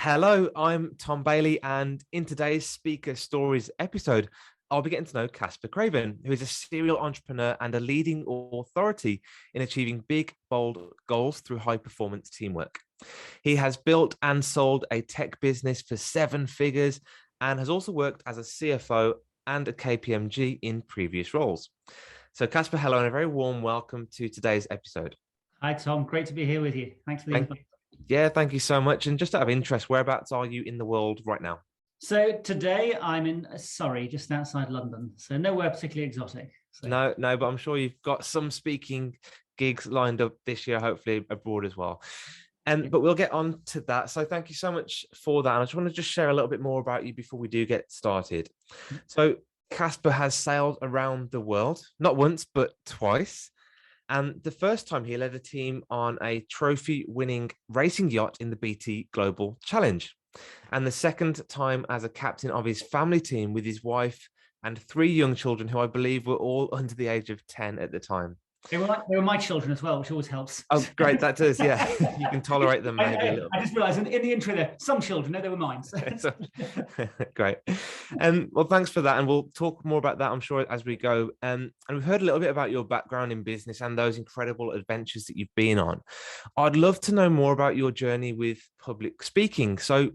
Hello, I'm Tom Bailey, and in today's Speaker Stories episode, I'll be getting to know Caspar Craven, who is a serial entrepreneur and a leading authority in achieving big, bold goals through high performance teamwork. He has built and sold a tech business for seven figures and has also worked as a CFO and a KPMG in previous roles. So, Caspar, hello, and a very warm welcome to today's episode. Hi, Tom. Great to be here with you. Thanks for the invite. Yeah, thank you so much. And just out of interest, whereabouts are you in the world right now? So today I'm in Surrey, just outside London. So nowhere particularly exotic. No, but I'm sure you've got some speaking gigs lined up this year, hopefully abroad as well. But we'll get on to that. So thank you so much for that. And I just want to share a little bit more about you before we do get started. So Caspar has sailed around the world, not once, but twice. And the first time he led a team on a trophy-winning racing yacht in the BT Global Challenge. And the second time as a captain of his family team with his wife and three young children who I believe were all under the age of 10 at the time. They were my children as well, which always helps. Oh, great. That does, yeah. You can tolerate them maybe a little bit. I just realised in the intro there, some children, no, they were mine. Great. Well, thanks for that. And we'll talk more about that, I'm sure, as we go. And we've heard a little bit about your background in business and those incredible adventures that you've been on. I'd love to know more about your journey with public speaking. So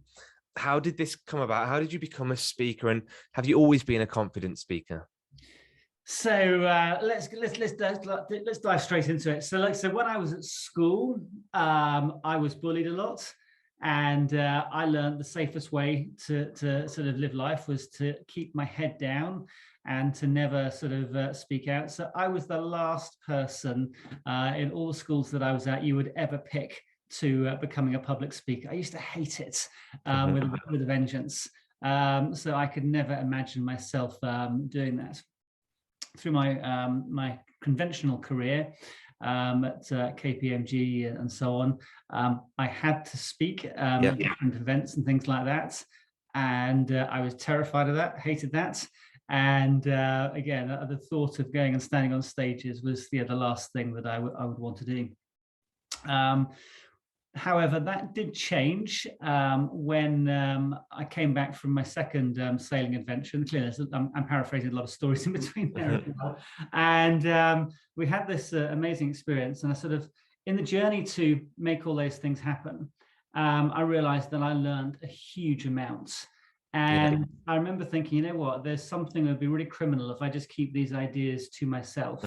how did this come about? How did you become a speaker? And have you always been a confident speaker? So let's dive straight into it. So when I was at school, I was bullied a lot, and I learned the safest way to sort of live life was to keep my head down and to never sort of speak out. So I was the last person in all the schools that I was at you would ever pick to becoming a public speaker. I used to hate it with a vengeance. So I could never imagine myself doing that. Through my conventional career at KPMG and so on, I had to speak at different events and things like that, and I was terrified of that, hated that, and again, the thought of going and standing on stages was the last thing that I would want to do. However, that did change when I came back from my second sailing adventure. And clearly, I'm paraphrasing a lot of stories in between there as well. And we had this amazing experience. And I sort of, in the journey to make all those things happen, I realized that I learned a huge amount. And I remember thinking, you know what, there's something that would be really criminal if I just keep these ideas to myself.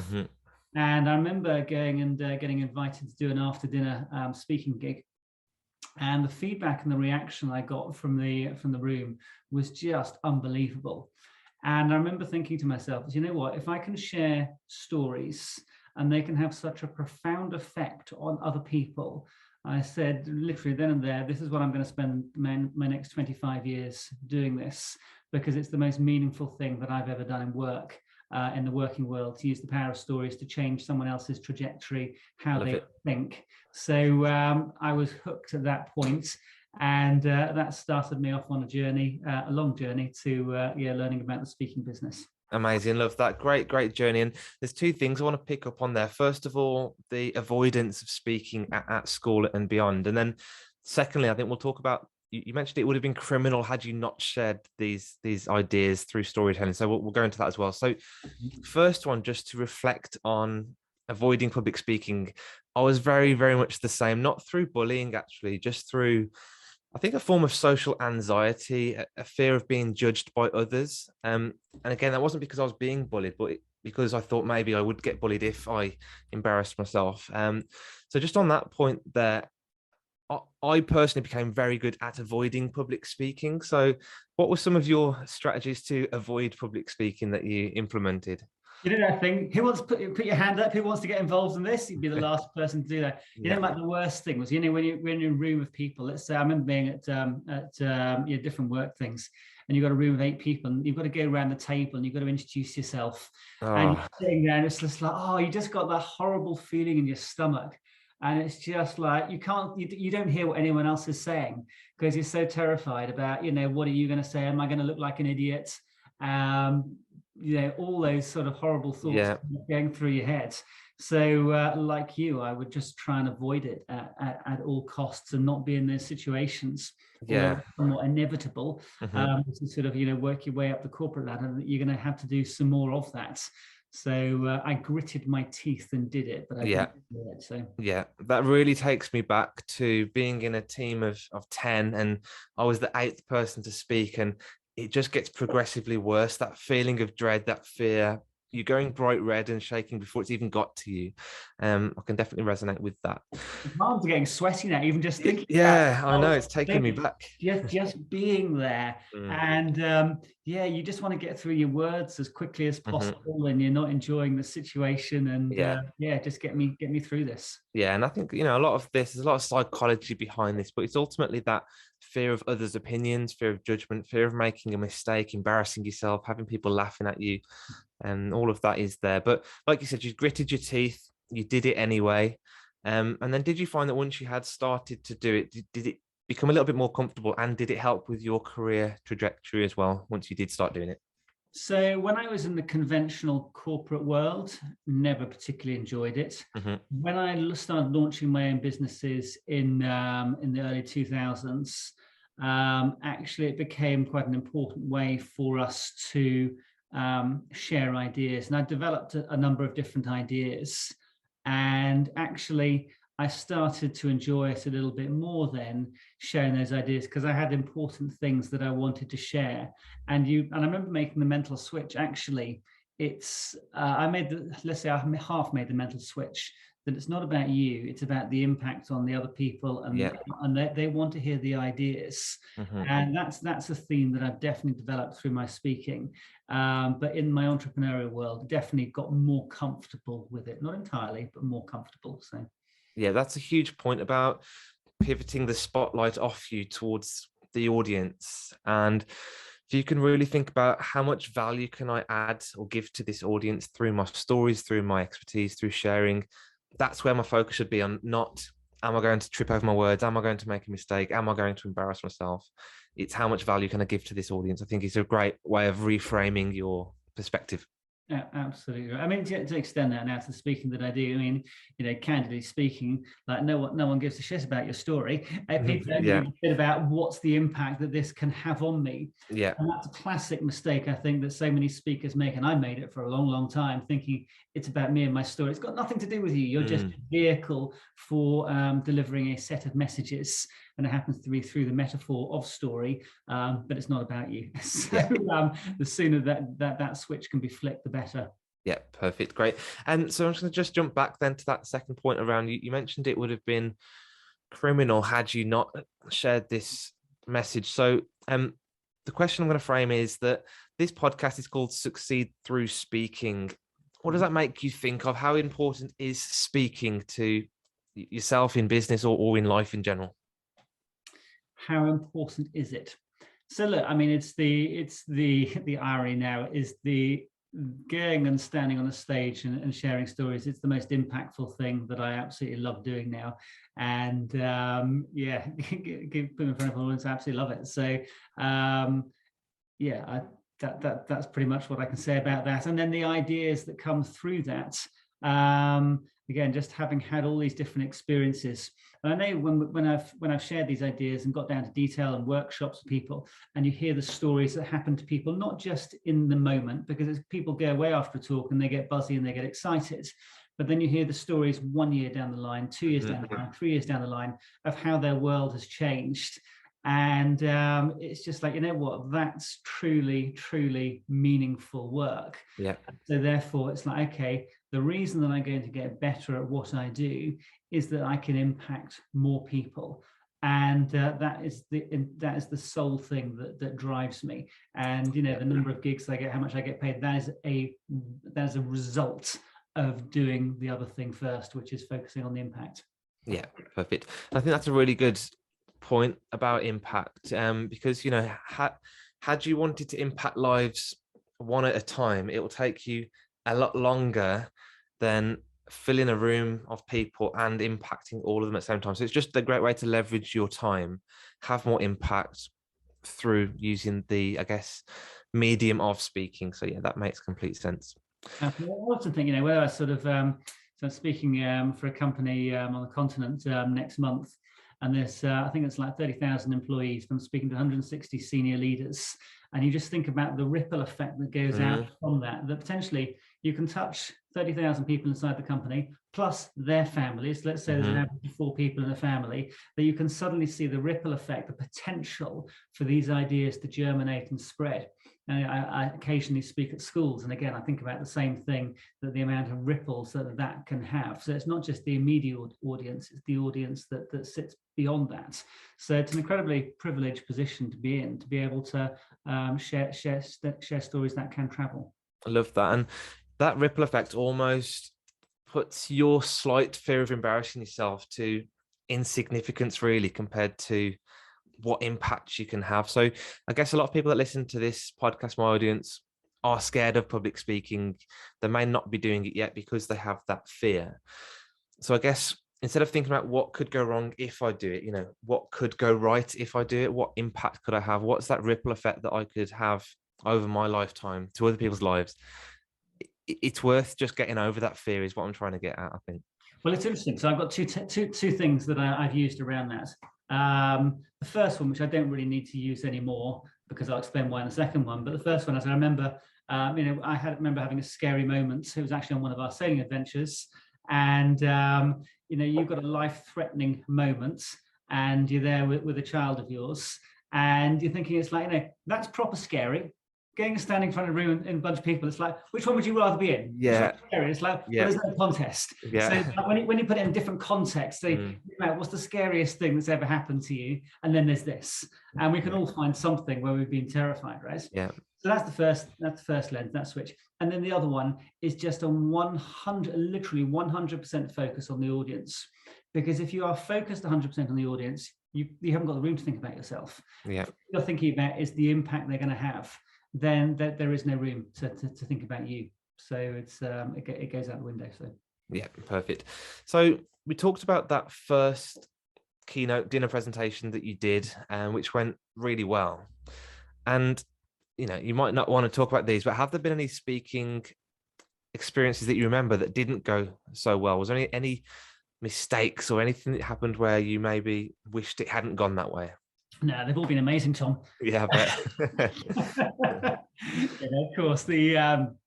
And I remember going and getting invited to do an after-dinner speaking gig, and the feedback and the reaction I got from the room was just unbelievable. And I remember thinking to myself, you know what? If I can share stories and they can have such a profound effect on other people, I said, literally then and there, this is what I'm going to spend my next 25 years doing this, because it's the most meaningful thing that I've ever done in work. In the working world, to use the power of stories to change someone else's trajectory, how they think. So I was hooked at that point, and that started me off on a journey, a long journey to learning about the speaking business. Amazing. Love that. Great journey. And there's two things I want to pick up on there. First of all, the avoidance of speaking at school and beyond. And then secondly, I think we'll talk about, you mentioned it would have been criminal had you not shared these ideas through storytelling. So we'll go into that as well. So first one, just to reflect on avoiding public speaking, I was very, very much the same, not through bullying, actually, just through, I think, a form of social anxiety, a fear of being judged by others. And again, that wasn't because I was being bullied, but because I thought maybe I would get bullied if I embarrassed myself. So just on that point there, I personally became very good at avoiding public speaking. So what were some of your strategies to avoid public speaking that you implemented? You know that thing, who wants to put your hand up? Who wants to get involved in this? You'd be the last person to do that. You know, like the worst thing was, you know, when you're in a room of people, let's say I remember being at different work things, and you've got a room of 8 people, and you've got to go around the table and you've got to introduce yourself. And you're sitting there and it's just like, oh, you just got that horrible feeling in your stomach. And it's just like, you don't hear what anyone else is saying because you're so terrified about, you know, what are you going to say? Am I going to look like an idiot? You know, all those sort of horrible thoughts going through your head. So like you, I would just try and avoid it at all costs and not be in those situations. Although Yeah. it's somewhat inevitable, Hmm. to sort of, work your way up the corporate ladder, that you're going to have to do some more of that. So I gritted my teeth and did it, but I Yeah. didn't do it. So Yeah, that really takes me back to being in a team of 10, and I was the eighth person to speak, and it just gets progressively worse. That feeling of dread, that fear, you're going bright red and shaking before it's even got to you. I can definitely resonate with that. my arms are getting sweaty now, even just thinking about Yeah, I know, it. it's taking me back. Just being there, Mm, and yeah, you just want to get through your words as quickly as mhm. possible, and you're not enjoying the situation, and Yeah. yeah, just get me through this. Yeah, and I think, a lot of this, there's a lot of psychology behind this, but it's ultimately that fear of others' opinions, fear of judgment, fear of making a mistake, embarrassing yourself, having people laughing at you, and all of that is there. But like you said, you gritted your teeth, you did it anyway. And then did you find that once you had started to do it, did it become a little bit more comfortable, and did it help with your career trajectory as well once you did start doing it? So when I was in the conventional corporate world, never particularly enjoyed it. Hmm. When I started launching my own businesses in the early 2000s, actually it became quite an important way for us to share ideas. And I developed a number of different ideas. And actually, I started to enjoy it a little bit more then, sharing those ideas, because I had important things that I wanted to share. And I remember making the mental switch. Actually, it's I made the let's say I half made the mental switch, that it's not about you, it's about the impact on the other people, Yeah. and they want to hear the ideas. Hmm. And that's a theme that I've definitely developed through my speaking. But in my entrepreneurial world, definitely got more comfortable with it. Not entirely, but more comfortable. So Yeah, that's a huge point about pivoting the spotlight off you towards the audience. And if you can really think about how much value can I add or give to this audience through my stories, through my expertise, through sharing, that's where my focus should be on. Not, am I going to trip over my words? Am I going to make a mistake? Am I going to embarrass myself? It's how much value can I give to this audience? I think it's a great way of reframing your perspective. yeah, absolutely. I mean, to extend that now to the speaking that I do, I mean, candidly speaking, like no one gives a shit about your story. People only Yeah. give a bit about what's the impact that this can have on me. Yeah. And that's a classic mistake, I think, that so many speakers make. And I made it for a long, long time, thinking it's about me and my story. It's got nothing to do with you. You're just a vehicle for delivering a set of messages. And it happens to be through the metaphor of story, but it's not about you. So Yeah. the sooner that switch can be flicked, the better. Yeah, perfect. Great. And so I'm just going to just jump back then to that second point around you mentioned it would have been criminal had you not shared this message. So the question I'm going to frame is that this podcast is called Succeed Through Speaking. What does that make you think of? How important is speaking to yourself in business or in life in general? How important is it? So look, I mean, it's the irony now is the going and standing on a stage and sharing stories. It's the most impactful thing that I absolutely love doing now. And yeah, put in front of audience, I absolutely love it. So yeah, that's pretty much what I can say about that. And then the ideas that come through that. Again, just having had all these different experiences. And I know when I've shared these ideas and got down to detail and workshops with people, and you hear the stories that happen to people, not just in the moment, because people go away after a talk and they get buzzy and they get excited. But then you hear the stories 1 year down the line, 2 years down the line, 3 years down the line of how their world has changed. And it's just like, what, that's truly, truly meaningful work. Yeah. So therefore, it's like, okay, the reason that I'm going to get better at what I do is that I can impact more people. And that is the sole thing that drives me. And Yeah. the number of gigs I get, how much I get paid, that is a result of doing the other thing first, which is focusing on the impact. Yeah, perfect. I think that's a really good point about impact. Because had you wanted to impact lives one at a time, it will take you a lot longer than filling a room of people and impacting all of them at the same time. So it's just a great way to leverage your time, have more impact through using the, I guess, medium of speaking. So yeah, that makes complete sense. I often think, whether I sort of So I'm speaking for a company on the continent next month. And there's, I think it's like 30,000 employees. I'm speaking to 160 senior leaders. And you just think about the ripple effect that goes out from that potentially you can touch 30,000 people inside the company, plus their families. Let's say there's an average of 4 people in a family, that you can suddenly see the ripple effect, the potential for these ideas to germinate and spread. And I occasionally speak at schools, and again, I think about the same thing, that the amount of ripples that can have. So it's not just the immediate audience, it's the audience that sits beyond that. So it's an incredibly privileged position to be in, to be able to share stories that can travel. I love that. And that ripple effect almost puts your slight fear of embarrassing yourself to insignificance, really, compared to what impact you can have. So I guess a lot of people that listen to this podcast, my audience, are scared of public speaking. They may not be doing it yet because they have that fear. So I guess instead of thinking about what could go wrong if I do it, you know, what could go right if I do it, what impact could I have? What's that ripple effect that I could have over my lifetime to other people's lives? It's worth just getting over that fear is what I'm trying to get at, I think. Well, it's interesting. So I've got two things that I've used around that. The first one, which I don't really need to use anymore, because I'll explain why in the second one. But the first one, as I remember, I remember having a scary moment. It was actually on one of our sailing adventures, and you've got a life-threatening moment, and you're there with a child of yours, and you're thinking, it's like, that's proper scary. Going and standing in front of a room in a bunch of people, it's like, which one would you rather be in? Yeah. It's like, well, there's no contest. Yeah. So when you put it in different contexts, what's the scariest thing that's ever happened to you? And then there's this. And we can all find something where we've been terrified, right? Yeah. So that's the first lens, that switch. And then the other one is just a 100% focus on the audience. Because if you are focused 100% on the audience, you haven't got the room to think about yourself. Yeah. What you're thinking about is the impact they're going to have. Then there is no room to think about you. So it's it goes out the window. So yeah, perfect. So we talked about that first keynote dinner presentation that you did, which went really well. And you might not want to talk about these, but have there been any speaking experiences that you remember that didn't go so well? Was there any mistakes or anything that happened where you maybe wished it hadn't gone that way? No, they've all been amazing, Tom. Yeah, I bet. Of course. I'm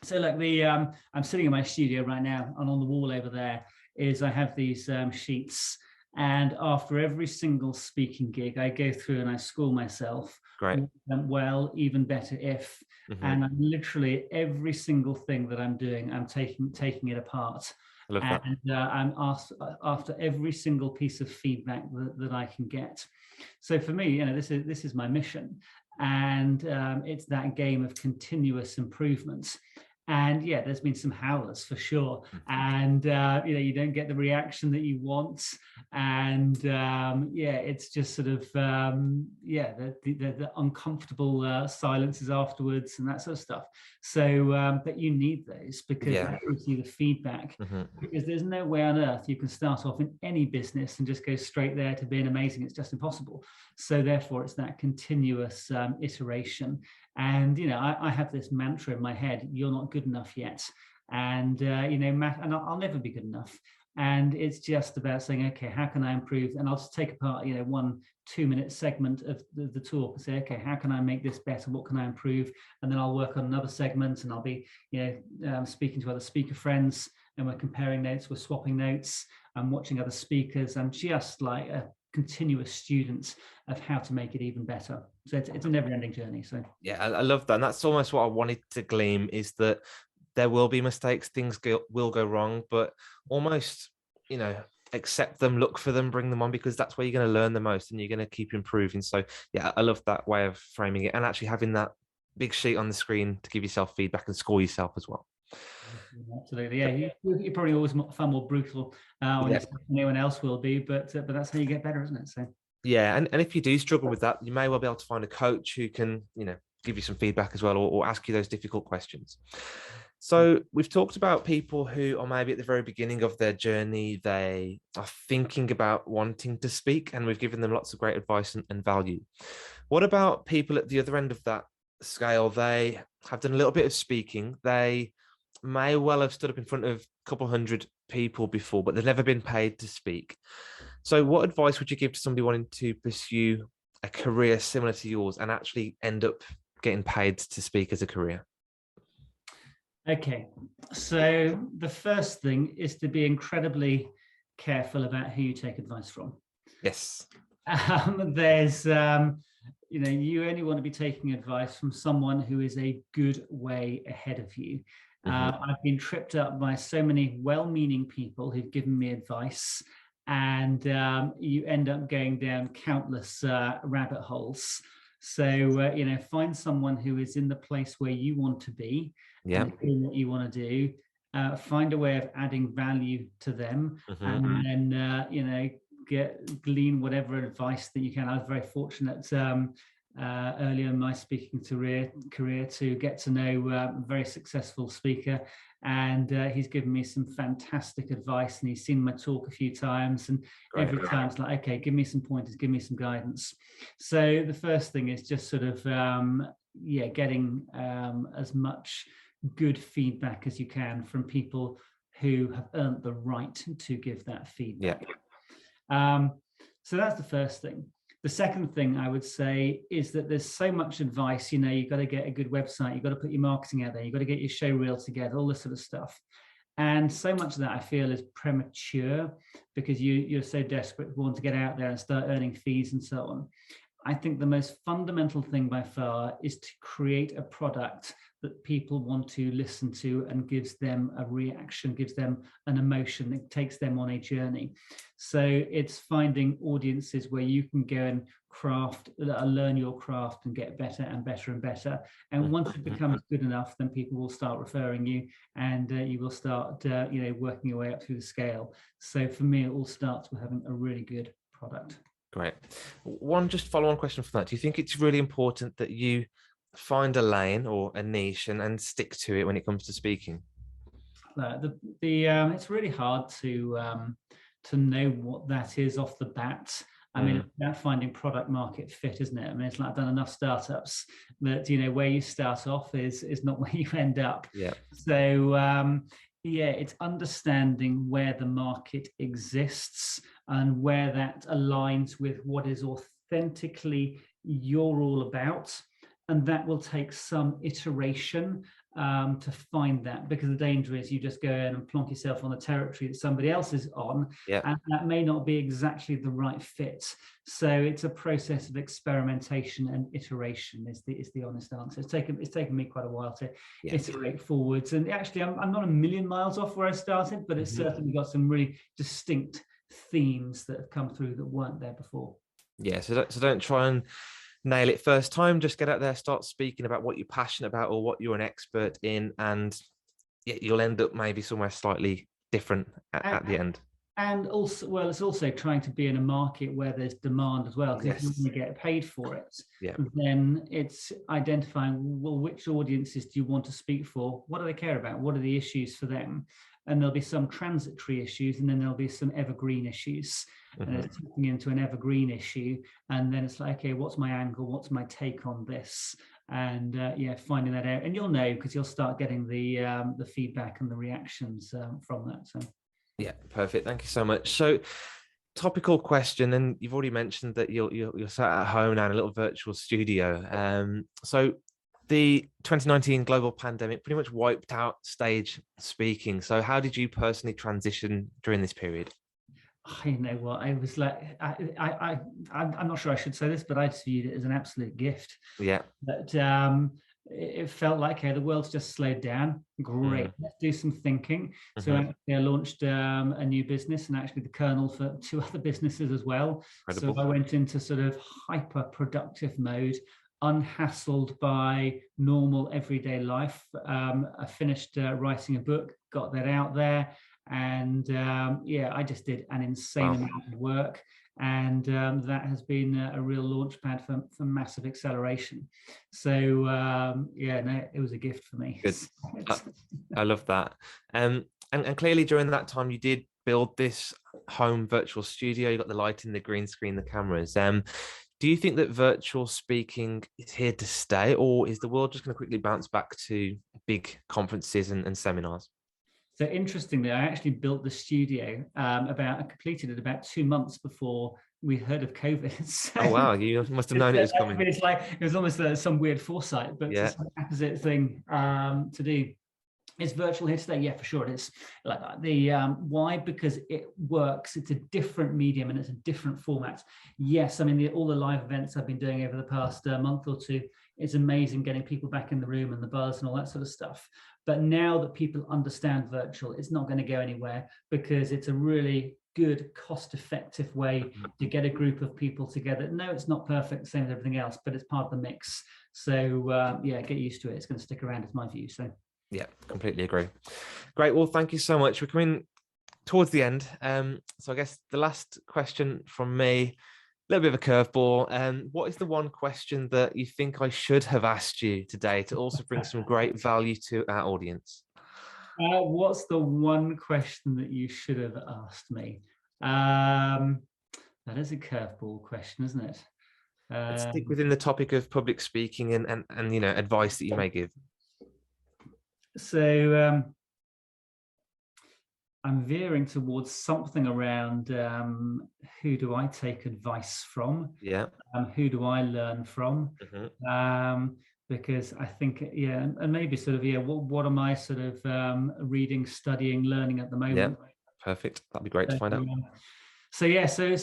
sitting in my studio right now, and on the wall over there I have these sheets. And after every single speaking gig, I go through and I school myself. Great. Well, even better if. And I'm literally every single thing that I'm doing, I'm taking it apart. I love that. And I'm asked after every single piece of feedback that I can get. So for me, this is my mission, and it's that game of continuous improvement. And yeah, there's been some howlers for sure, and you don't get the reaction that you want, and it's just sort of the uncomfortable silences afterwards and that sort of stuff. So, but you need those because that gives you the feedback. Because there's no way on earth you can start off in any business and just go straight there to being amazing. It's just impossible. So therefore, it's that continuous iteration. And I have this mantra in my head: you're not good enough yet, and and I'll never be good enough. And it's just about saying, okay, how can I improve? And I'll just take apart 1 2-minute segment of the talk and say, okay, how can I make this better? What can I improve? And then I'll work on another segment, and I'll be speaking to other speaker friends, and we're comparing notes, we're swapping notes, I'm watching other speakers. I'm just like a continuous student of how to make it even better. So it's a never-ending journey. So yeah, I love that. And that's almost what I wanted to glean, is that there will be mistakes, things will go wrong, but almost accept them, look for them, bring them on, because that's where you're going to learn the most and you're going to keep improving. So yeah, I love that way of framing it, and actually having that big sheet on the screen to give yourself feedback and score yourself as well. Absolutely, yeah. You're probably always far more brutal than anyone else will be, but that's how you get better, isn't it? So yeah, and if you do struggle with that, you may well be able to find a coach who can give you some feedback as well, or ask you those difficult questions. So we've talked about people who are maybe at the very beginning of their journey. They are thinking about wanting to speak, and we've given them lots of great advice and value. What about people at the other end of that scale? They have done a little bit of speaking. They may well have stood up in front of a couple hundred people before, but they've never been paid to speak. So what advice would you give to somebody wanting to pursue a career similar to yours and actually end up getting paid to speak as a career? Okay, so the first thing is to be incredibly careful about who you take advice from. Yes. There's, you only want to be taking advice from someone who is a good way ahead of you. I've been tripped up by so many well-meaning people who've given me advice, and you end up going down countless rabbit holes. So, find someone who is in the place where you want to be, Yeah. and doing what you want to do. Find a way of adding value to them, and then, glean whatever advice that you can. I was very fortunate earlier in my speaking career to get to know a very successful speaker, and he's given me some fantastic advice, and he's seen my talk a few times, and every time it's like, okay, give me some pointers, give me some guidance. So the first thing is just sort of getting as much good feedback as you can from people who have earned the right to give that feedback. So that's the first thing. The second thing I would say is that there's so much advice. You've got to get a good website, you've got to put your marketing out there, you've got to get your show reel together, all this sort of stuff. And so much of that I feel is premature because you're so desperate to want to get out there and start earning fees and so on. I think the most fundamental thing by far is to create a product that people want to listen to and gives them a reaction, gives them an emotion, that takes them on a journey. So it's finding audiences where you can go and learn your craft and get better and better and better. And once it becomes good enough, then people will start referring you, and you will start working your way up through the scale. So for me, it all starts with having a really good product. Great. One just follow-on question from that. Do you think it's really important that you find a lane or a niche and stick to it when it comes to speaking? It's really hard to know what that is off the bat. I mean, it's about finding product market fit, isn't it? I mean, it's like I've done enough startups that, where you start off is not where you end up. Yeah. So, it's understanding where the market exists and where that aligns with what is authentically you're all about. And that will take some iteration to find that, because the danger is you just go in and plonk yourself on the territory that somebody else is on, and that may not be exactly the right fit. So it's a process of experimentation and iteration is the honest answer. It's taken me quite a while to iterate forwards, and actually I'm not a million miles off where I started, but it's certainly got some really distinct themes that have come through that weren't there before. Yeah, so don't try and nail it first time. Just get out there, start speaking about what you're passionate about or what you're an expert in, and you'll end up maybe somewhere slightly different at the end. And also, well, it's also trying to be in a market where there's demand as well, because if you want to get paid for it, then it's identifying, well, which audiences do you want to speak for? What do they care about? What are the issues for them? And there'll be some transitory issues, and then there'll be some evergreen issues. And it's tapping into an evergreen issue, and then it's like, okay, what's my angle? What's my take on this? And finding that out, and you'll know because you'll start getting the feedback and the reactions from that. So. Yeah, perfect. Thank you so much. So, topical question, and you've already mentioned that you're sat at home now in a little virtual studio. So the 2019 global pandemic pretty much wiped out stage speaking. So how did you personally transition during this period? You know what, I was like, I'm not sure I should say this, but I just viewed it as an absolute gift. Yeah. But it felt like, hey, the world's just slowed down. Great, let's do some thinking. So actually I launched a new business, and actually the kernel for 2 other businesses as well. Incredible. So I went into sort of hyper productive mode, unhassled by normal everyday life. I finished writing a book, got that out there, and I just did an insane amount of work, and that has been a real launch pad for massive acceleration. So it was a gift for me. Good. I love that. And clearly during that time you did build this home virtual studio. You got the lighting, the green screen, the cameras. Do you think that virtual speaking is here to stay, or is the world just going to quickly bounce back to big conferences and seminars? So interestingly, I actually built the studio I completed it about 2 months before we heard of COVID. So Oh wow, you must have known it was coming. it's like it was almost some weird foresight, but Yeah. it's an opposite thing to do. Is virtual here today? Yeah, for sure it is. Like the why? Because it works. It's a different medium and it's a different format. Yes, I mean all the live events I've been doing over the past month or two. It's amazing getting people back in the room and the buzz and all that sort of stuff. But now that people understand virtual, it's not going to go anywhere because it's a really good, cost-effective way to get a group of people together. No, it's not perfect, same as everything else, but it's part of the mix. So yeah, get used to it. It's going to stick around, is my view. So. Yeah, completely agree. Great. Well, thank you so much. We're coming towards the end. So I guess the last question from me, a little bit of a curveball. What is the one question that you think I should have asked you today to also bring some great value to our audience? What's the one question that you should have asked me? That is a curveball question, isn't it? Let's stick within the topic of public speaking and advice that you may give. So I'm veering towards something around who do I take advice from? Yeah. Who do I learn from? Because I think, yeah, and maybe sort of, yeah, what am I sort of reading, studying, learning at the moment? Yeah, perfect. That'd be great to find out. So yeah, so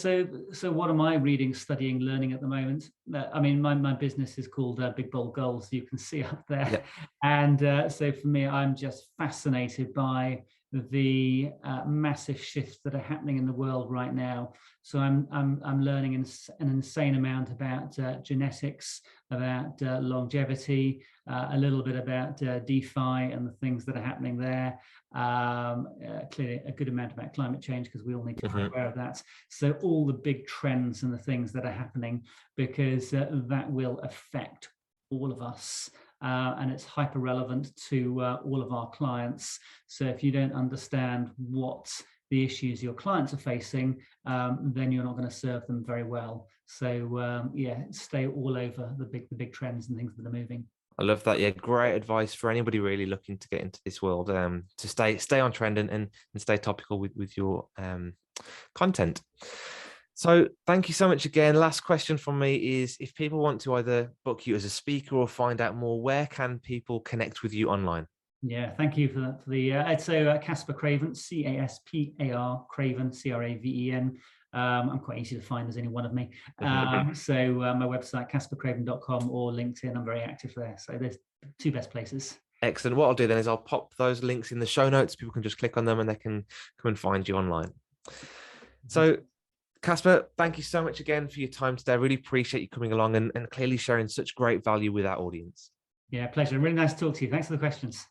what am I reading, studying, learning at the moment? I mean, my business is called Big Bold Goals. You can see up there, yeah. And so for me, I'm just fascinated by the massive shifts that are happening in the world right now. So I'm learning an insane amount about genetics, about longevity, a little bit about DeFi and the things that are happening there. Clearly a good amount about climate change because we all need to be aware of that. So all the big trends and the things that are happening, because that will affect all of us. And it's hyper relevant to all of our clients. So if you don't understand what the issues your clients are facing, then you're not going to serve them very well. So yeah, stay all over the big trends and things that are moving. I love that. Yeah, great advice for anybody really looking to get into this world, to stay on trend and stay topical with your content. So thank you so much again. Last question from me is, if people want to either book you as a speaker or find out more, where can people connect with you online? Yeah, thank you for the so Caspar Craven, Caspar Craven, Craven. I'm quite easy to find. There's only one of me. So my website, casparcraven.com, or LinkedIn. I'm very active there. So there's two best places. Excellent. What I'll do then is I'll pop those links in the show notes. People can just click on them and they can come and find you online. So Caspar, thank you so much again for your time today. I really appreciate you coming along and clearly sharing such great value with our audience. Yeah, pleasure. Really nice to talk to you. Thanks for the questions.